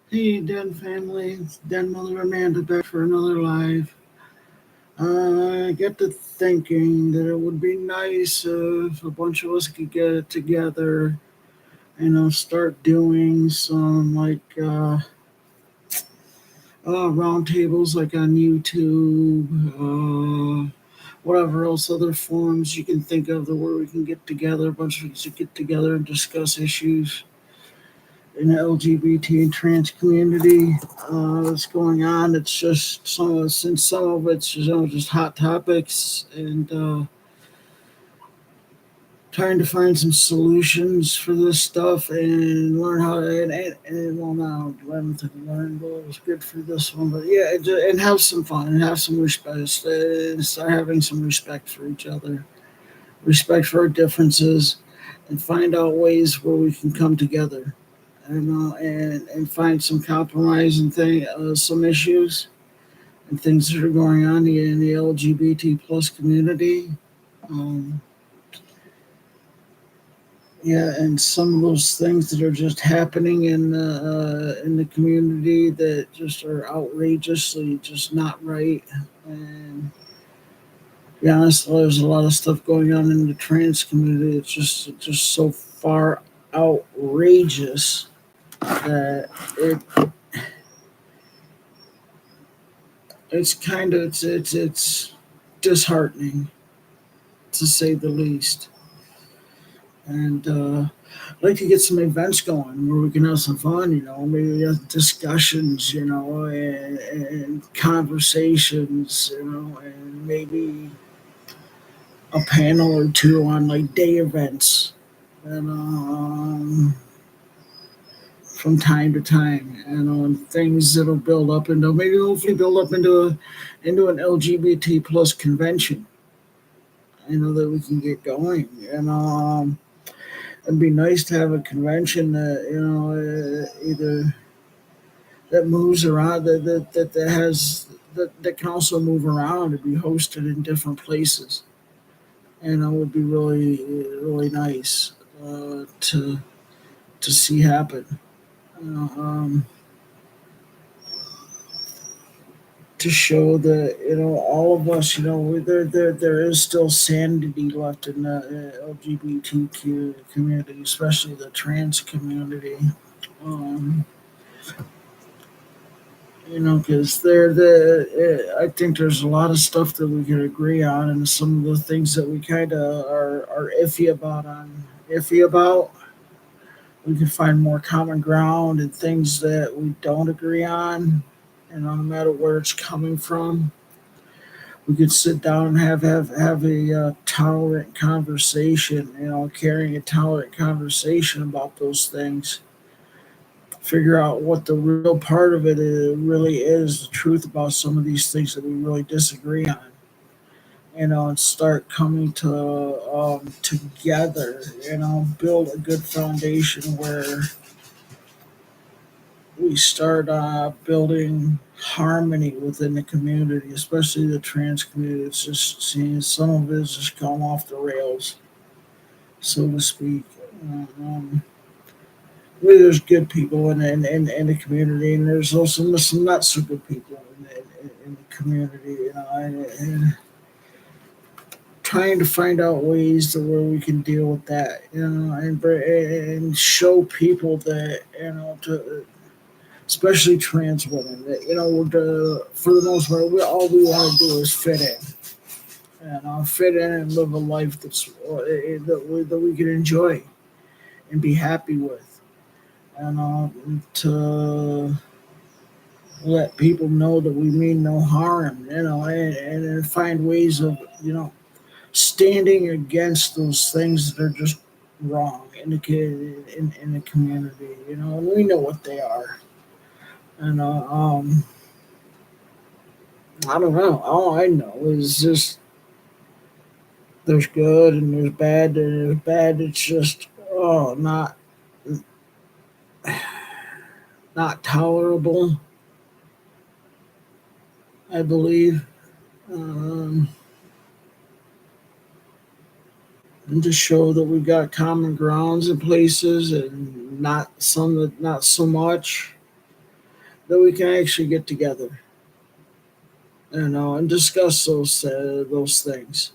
Hey, Den family, it's Den Mother Amanda back for another live. I get to thinking that it would be nice if a bunch of us could get together and start doing some roundtables like on YouTube, whatever else other forums you can think of, where we can get together, a bunch of us to get together and discuss issues in the LGBT and trans community that's going on. It's just since some of it's just hot topics and trying to find some solutions for this stuff and learn how to and well now learn to learn. Well, it was good for this one, but yeah, and have some fun and have some respect. Start having some respect for each other, respect for our differences, and find out ways where we can come together and find some compromise and some issues and things that are going on in the LGBT plus community. Um, yeah, and some of those things that are just happening in the community that just are outrageously just not right. And to be honest, there's a lot of stuff going on in the trans community. It's just so far outrageous that it's disheartening to say the least. And I'd like to get some events going where we can have some fun, maybe have discussions, and conversations, and maybe a panel or two on like day events, and from time to time, and on things that'll build up into maybe hopefully build up into an LGBT plus convention. That we can get going, it'd be nice to have a convention that either that moves around that has that can also move around and be hosted in different places. And it would be really nice to see happen. You know, um, to show that all of us, there is still sanity left in the LGBTQ community, especially the trans community. Um, because I think there's a lot of stuff that we can agree on, and some of the things that we kind of are iffy about. We can find more common ground and things that we don't agree on, and no matter where it's coming from, we could sit down and have a tolerant conversation. Carrying a tolerant conversation about those things. Figure out what the real part of really is, the truth about some of these things that we really disagree on. And start coming to together. Build a good foundation where we start building harmony within the community, especially the trans community. It's just seeing some of it has just gone off the rails, so to speak. Um, really, there's good people in the community, and there's also some not so good people in the community. And trying to find out ways to where we can deal with that, and show people that especially trans women, that for the most part, all we want to do is fit in, fit in and live a life that we can enjoy and be happy with, to let people know that we mean no harm, and find ways of standing against those things that are just wrong in the community, and we know what they are. And I don't know. All I know is just there's good and there's bad, and there's bad. It's just not tolerable. I believe, um, and to show that we got common grounds in places and not some that not so much. that we can actually get together, and discuss those things,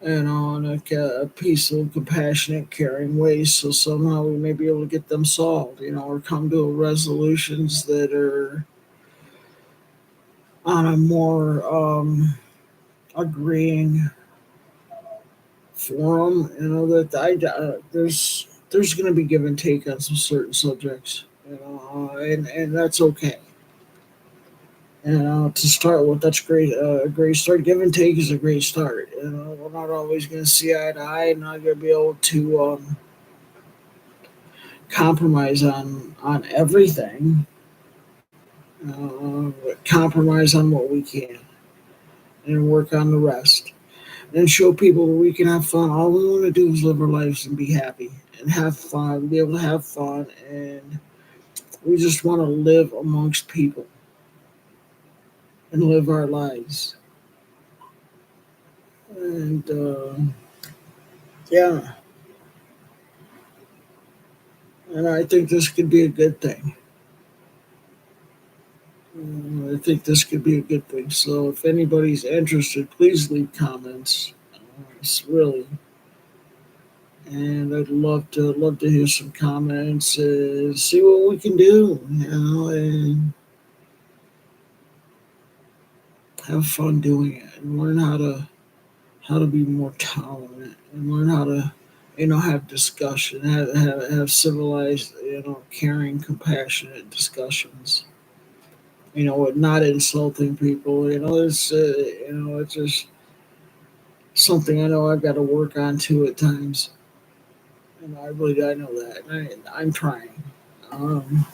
in a peaceful, compassionate, caring way. So somehow we may be able to get them solved, or come to resolutions that are on a more agreeing forum. There's going to be give and take on some certain subjects, and that's okay. To start with, that's great. A great start. Give and take is a great start. We're not always going to see eye to eye. Not going to be able to compromise on everything. But compromise on what we can, and work on the rest, and show people that we can have fun. All we want to do is live our lives and be happy and have fun, be able to have fun, and we just want to live amongst people and live our lives. And yeah, and I think this could be a good thing. I think this could be a good thing. So if anybody's interested, please leave comments. It's really, and I'd love to hear some comments. See what we can do, and have fun doing it, and learn how to be more tolerant, and learn how to have discussion, have civilized, caring, compassionate discussions. With not insulting people. It's just something I know I've got to work on too at times. I know that. I'm trying. Um,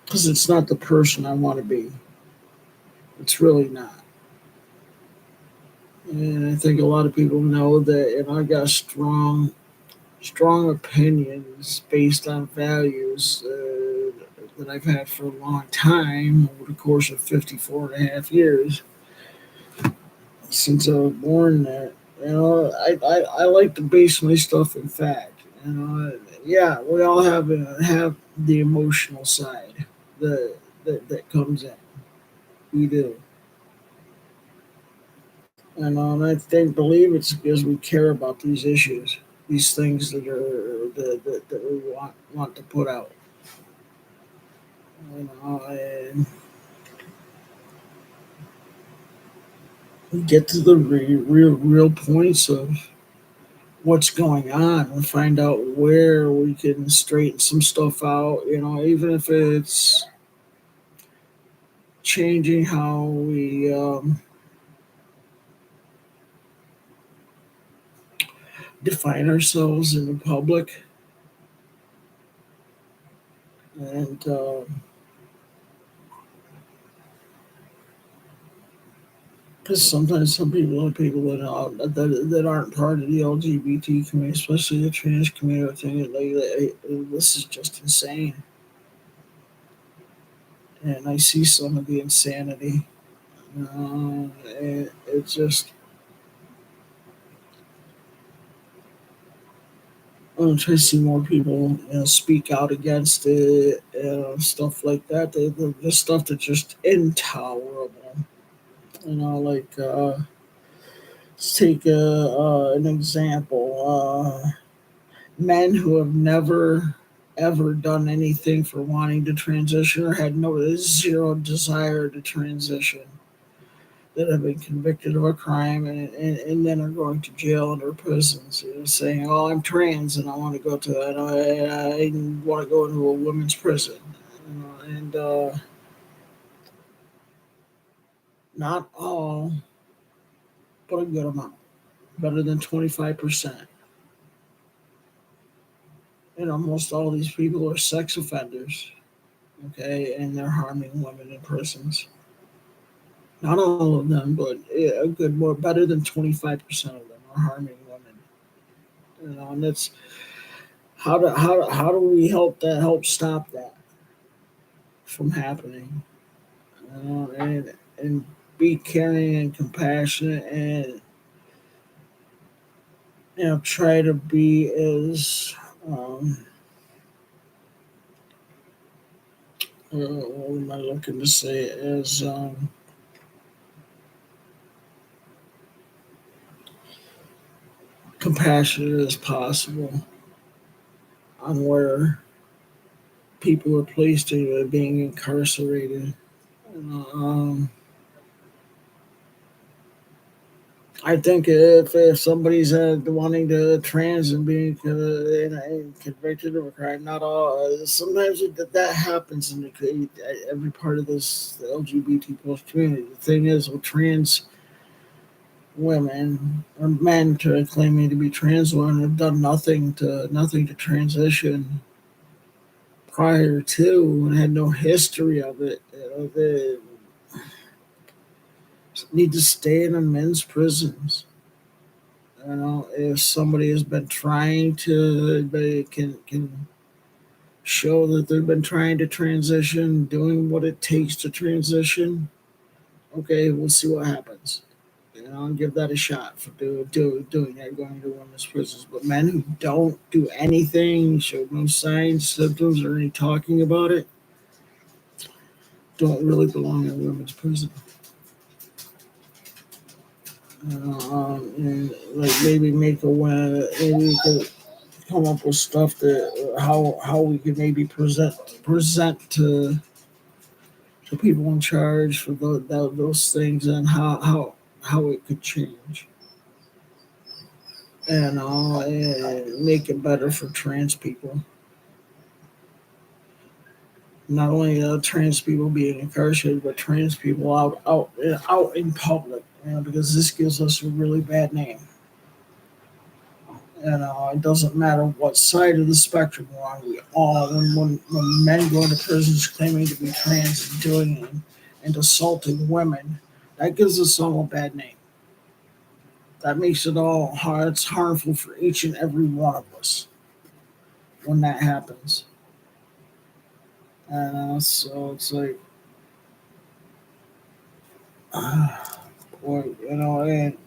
because it's not the person I want to be. It's really not. And I think a lot of people know that, I got strong opinions based on values that I've had for a long time over the course of 54 and a half years since I was born. That I like to base my stuff in fact. Yeah, we all have the emotional side that comes in. We do. And I think believe it's because we care about these issues, these things that we want to put out. And get to the real points of what's going on, and find out where we can straighten some stuff out. Even if it's changing how we define ourselves in the public, and because sometimes some people are people that aren't part of the LGBT community, especially the trans community, think this is just insane, and I see some of the insanity. It's just I'm trying to see more people, speak out against it, stuff like that. The stuff that's just intolerable. Like let's take an example. Men who have never ever done anything for wanting to transition or had no zero desire to transition, that have been convicted of a crime, and then are going to jail and or prisons, saying, "Oh, I'm trans and I want to go to I want to go into a women's prison," and not all, but a good amount, better than 25%. And almost all these people are sex offenders, okay, and they're harming women in prisons. Not all of them, but a good more better than 25% of them are harming women. And that's how do we help stop that from happening? And be caring and compassionate, and try to be as um, what am I looking to say as compassionate as possible on where people are placed being incarcerated. I think if somebody's wanting to trans and being convicted of a crime, not all. Sometimes that happens in every part of this LGBT plus community. The thing is, with trans women or men to claiming to be trans women have done nothing to transition prior to and had no history of it. They need to stay in the men's prisons. If somebody has been trying to, they can show that they've been trying to transition, doing what it takes to transition. Okay, we'll see what happens. And give that a shot for doing that, going to women's prisons. But men who don't do anything, show no signs, symptoms, or any talking about it, don't really belong in women's prison. And like maybe make a way, maybe we could come up with stuff that how we could maybe present to people in charge for those things and how it could change and make it better for trans people. Not only trans people being incarcerated, but trans people out in public. Because this gives us a really bad name. It doesn't matter what side of the spectrum we're on. We all, when men go into prisons claiming to be trans and doing it and assaulting women, that gives us all a bad name. That makes it all hard. It's harmful for each and every one of us when that happens. So it's like, boy, and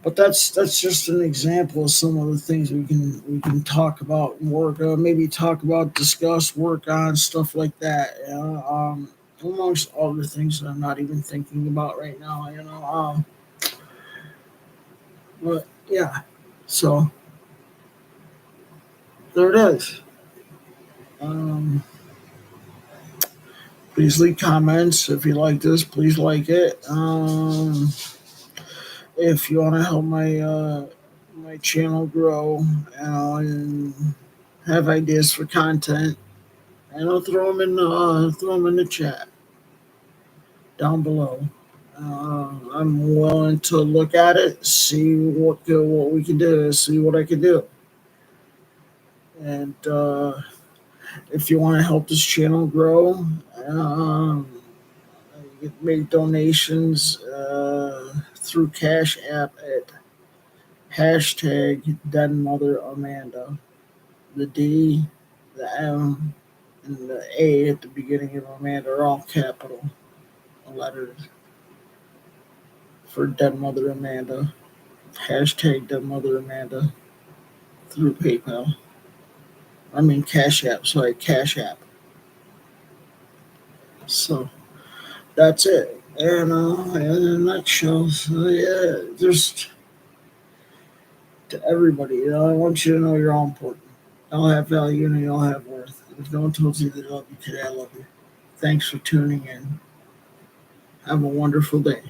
but that's just an example of some of the things we can talk about, work, maybe talk about, discuss, work on stuff like that. Amongst other things that I'm not even thinking about right now. But yeah, so there it is. Um, please leave comments if you like this. Please like it. If you want to help my channel grow, and have ideas for content, and I'll throw them in the chat down below. I'm willing to look at it, see what we can do, see what I can do, and if you want to help this channel grow, you can make donations through Cash App at hashtag Dead Mother Amanda. The D, the M, and the A at the beginning of Amanda are all capital letters for Dead Mother Amanda. Hashtag Dead Mother Amanda through PayPal. I mean Cash App, sorry, Cash App. So that's it. And in a nutshell, so yeah, just to everybody, I want you to know you're all important. You all have value and you all have worth. If no one told you they love you today, I love you. Thanks for tuning in. Have a wonderful day.